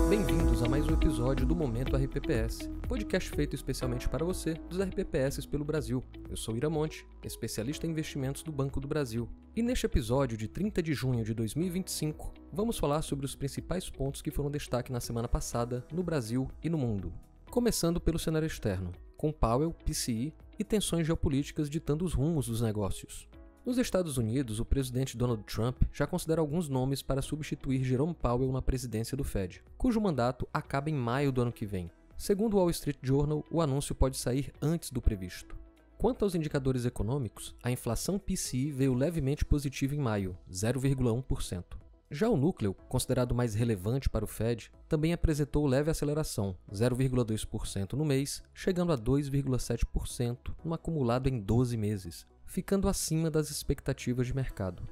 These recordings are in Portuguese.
Bem-vindos a mais um episódio do Momento RPPS, podcast feito especialmente para você dos RPPS pelo Brasil. Eu sou Ira Monte, especialista em investimentos do Banco do Brasil. E neste episódio de 30 de junho de 2025, vamos falar sobre os principais pontos que foram destaque na semana passada no Brasil e no mundo. Começando pelo cenário externo, com Powell, PCE e tensões geopolíticas ditando os rumos dos negócios. Nos Estados Unidos, o presidente Donald Trump já considera alguns nomes para substituir Jerome Powell na presidência do Fed, cujo mandato acaba em maio do ano que vem. Segundo o Wall Street Journal, o anúncio pode sair antes do previsto. Quanto aos indicadores econômicos, a inflação PCE veio levemente positiva em maio, 0,1%. Já o núcleo, considerado mais relevante para o Fed, também apresentou leve aceleração, 0,2% no mês, chegando a 2,7% no acumulado em 12 meses, ficando acima das expectativas de mercado.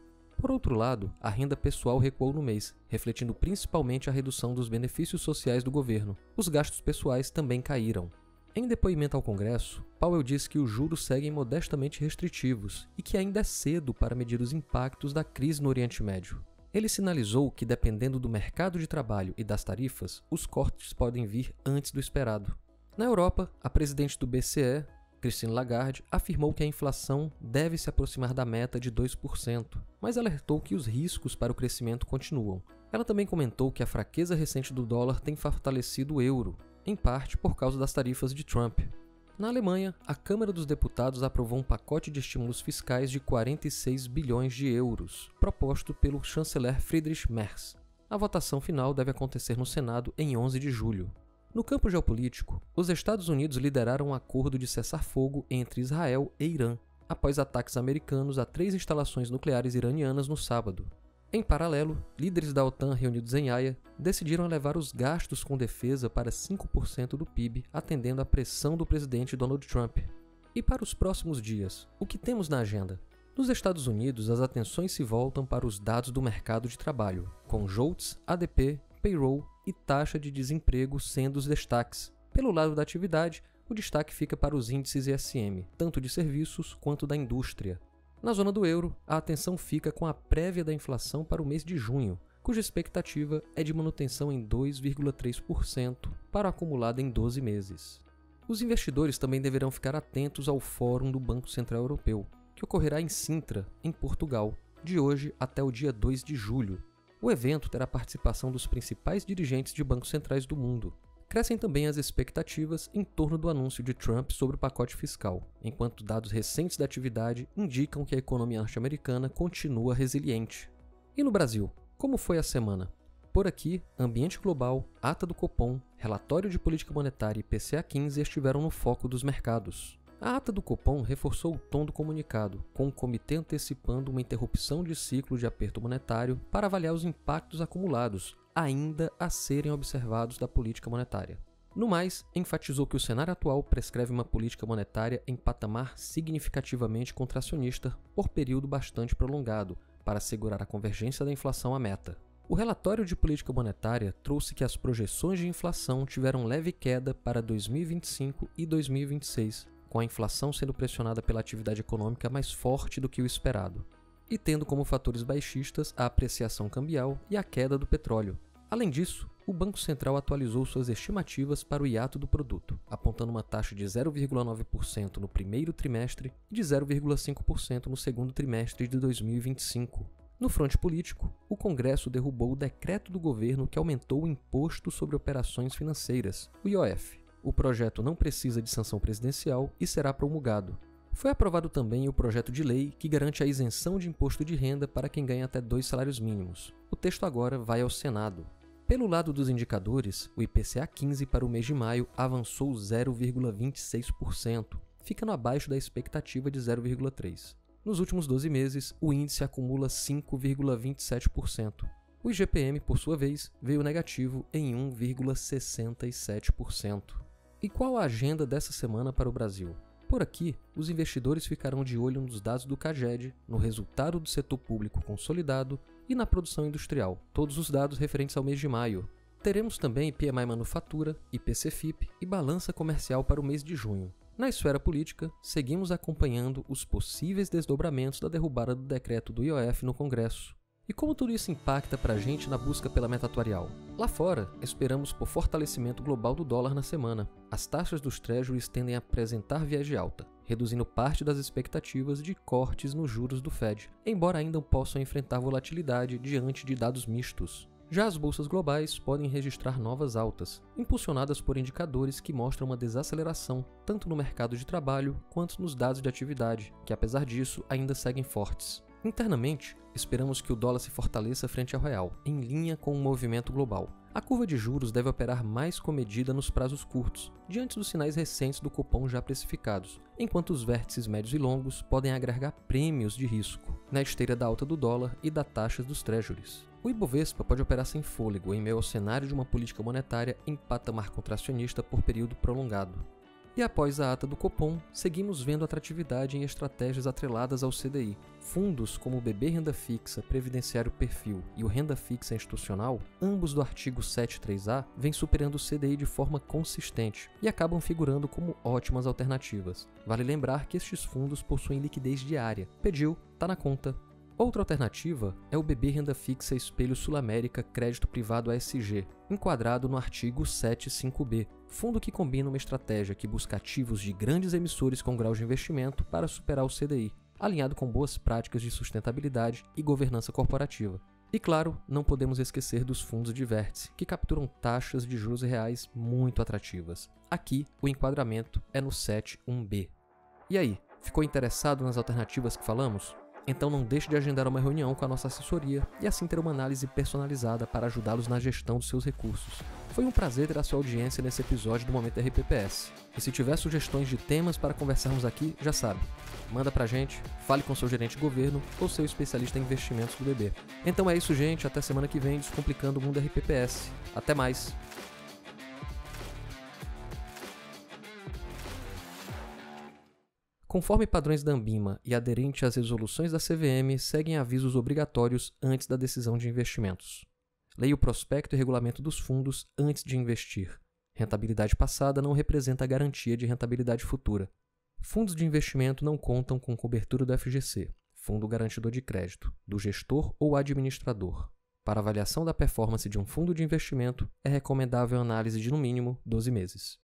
Por outro lado, a renda pessoal recuou no mês, refletindo principalmente a redução dos benefícios sociais do governo. Os gastos pessoais também caíram. Em depoimento ao Congresso, Powell disse que os juros seguem modestamente restritivos e que ainda é cedo para medir os impactos da crise no Oriente Médio. Ele sinalizou que, dependendo do mercado de trabalho e das tarifas, os cortes podem vir antes do esperado. Na Europa, a presidente do BCE, Christine Lagarde, afirmou que a inflação deve se aproximar da meta de 2%, mas alertou que os riscos para o crescimento continuam. Ela também comentou que a fraqueza recente do dólar tem fortalecido o euro, em parte por causa das tarifas de Trump. Na Alemanha, a Câmara dos Deputados aprovou um pacote de estímulos fiscais de 46 bilhões de euros, proposto pelo chanceler Friedrich Merz. A votação final deve acontecer no Senado em 11 de julho. No campo geopolítico, os Estados Unidos lideraram um acordo de cessar-fogo entre Israel e Irã, após ataques americanos a 3 instalações nucleares iranianas no sábado. Em paralelo, líderes da OTAN reunidos em Haia decidiram elevar os gastos com defesa para 5% do PIB, atendendo à pressão do presidente Donald Trump. E para os próximos dias, o que temos na agenda? Nos Estados Unidos, as atenções se voltam para os dados do mercado de trabalho, com JOLTS, ADP, payroll e taxa de desemprego sendo os destaques. Pelo lado da atividade, o destaque fica para os índices ISM, tanto de serviços quanto da indústria. Na zona do euro, a atenção fica com a prévia da inflação para o mês de junho, cuja expectativa é de manutenção em 2,3% para o acumulado em 12 meses. Os investidores também deverão ficar atentos ao Fórum do Banco Central Europeu, que ocorrerá em Sintra, em Portugal, de hoje até o dia 2 de julho. O evento terá participação dos principais dirigentes de bancos centrais do mundo. Crescem também as expectativas em torno do anúncio de Trump sobre o pacote fiscal, enquanto dados recentes da atividade indicam que a economia norte-americana continua resiliente. E no Brasil, como foi a semana? Por aqui, ambiente global, ata do Copom, relatório de política monetária e IPCA-15 estiveram no foco dos mercados. A ata do Copom reforçou o tom do comunicado, com o comitê antecipando uma interrupção de ciclo de aperto monetário para avaliar os impactos acumulados, ainda a serem observados da política monetária. No mais, enfatizou que o cenário atual prescreve uma política monetária em patamar significativamente contracionista por período bastante prolongado, para assegurar a convergência da inflação à meta. O relatório de política monetária trouxe que as projeções de inflação tiveram leve queda para 2025 e 2026, com a inflação sendo pressionada pela atividade econômica mais forte do que o esperado, e tendo como fatores baixistas a apreciação cambial e a queda do petróleo. Além disso, o Banco Central atualizou suas estimativas para o hiato do produto, apontando uma taxa de 0,9% no primeiro trimestre e de 0,5% no segundo trimestre de 2025. No fronte político, o Congresso derrubou o decreto do governo que aumentou o Imposto sobre Operações Financeiras, o IOF. O projeto não precisa de sanção presidencial e será promulgado. Foi aprovado também o projeto de lei que garante a isenção de imposto de renda para quem ganha até 2 salários mínimos. O texto agora vai ao Senado. Pelo lado dos indicadores, o IPCA-15 para o mês de maio avançou 0,26%, ficando abaixo da expectativa de 0,3%. Nos últimos 12 meses, o índice acumula 5,27%. O IGPM, por sua vez, veio negativo em 1,67%. E qual a agenda dessa semana para o Brasil? Por aqui, os investidores ficarão de olho nos dados do CAGED, no resultado do setor público consolidado e na produção industrial, todos os dados referentes ao mês de maio. Teremos também PMI Manufatura, IPC-FIP e balança comercial para o mês de junho. Na esfera política, seguimos acompanhando os possíveis desdobramentos da derrubada do decreto do IOF no Congresso. E como tudo isso impacta para a gente na busca pela meta atuarial? Lá fora, esperamos por fortalecimento global do dólar na semana. As taxas dos treasuries tendem a apresentar viés de alta, reduzindo parte das expectativas de cortes nos juros do Fed, embora ainda possam enfrentar volatilidade diante de dados mistos. Já as bolsas globais podem registrar novas altas, impulsionadas por indicadores que mostram uma desaceleração tanto no mercado de trabalho quanto nos dados de atividade, que apesar disso ainda seguem fortes. Internamente, esperamos que o dólar se fortaleça frente ao real, em linha com o movimento global. A curva de juros deve operar mais comedida nos prazos curtos, diante dos sinais recentes do Copom já precificados, enquanto os vértices médios e longos podem agregar prêmios de risco, na esteira da alta do dólar e das taxas dos treasuries. O Ibovespa pode operar sem fôlego em meio ao cenário de uma política monetária em patamar contracionista por período prolongado. E após a ata do Copom, seguimos vendo atratividade em estratégias atreladas ao CDI. Fundos como o BB Renda Fixa, Previdenciário Perfil e o Renda Fixa Institucional, ambos do artigo 73A, vêm superando o CDI de forma consistente e acabam figurando como ótimas alternativas. Vale lembrar que estes fundos possuem liquidez diária. Pediu, tá na conta. Outra alternativa é o BB Renda Fixa Espelho Sul-América Crédito Privado ASG, enquadrado no artigo 75B, fundo que combina uma estratégia que busca ativos de grandes emissores com grau de investimento para superar o CDI, alinhado com boas práticas de sustentabilidade e governança corporativa. E claro, não podemos esquecer dos fundos de vértice, que capturam taxas de juros reais muito atrativas. Aqui, o enquadramento é no 71B. E aí, ficou interessado nas alternativas que falamos? Então não deixe de agendar uma reunião com a nossa assessoria e assim ter uma análise personalizada para ajudá-los na gestão dos seus recursos. Foi um prazer ter a sua audiência nesse episódio do Momento RPPS. E se tiver sugestões de temas para conversarmos aqui, já sabe, manda pra gente, fale com seu gerente de governo ou seu especialista em investimentos do BB. Então é isso, gente, até semana que vem, Descomplicando o Mundo RPPS. Até mais! Conforme padrões da Anbima e aderente às resoluções da CVM, seguem avisos obrigatórios antes da decisão de investimentos. Leia o prospecto e regulamento dos fundos antes de investir. Rentabilidade passada não representa a garantia de rentabilidade futura. Fundos de investimento não contam com cobertura do FGC, Fundo Garantidor de Crédito, do gestor ou administrador. Para avaliação da performance de um fundo de investimento, é recomendável análise de no mínimo 12 meses.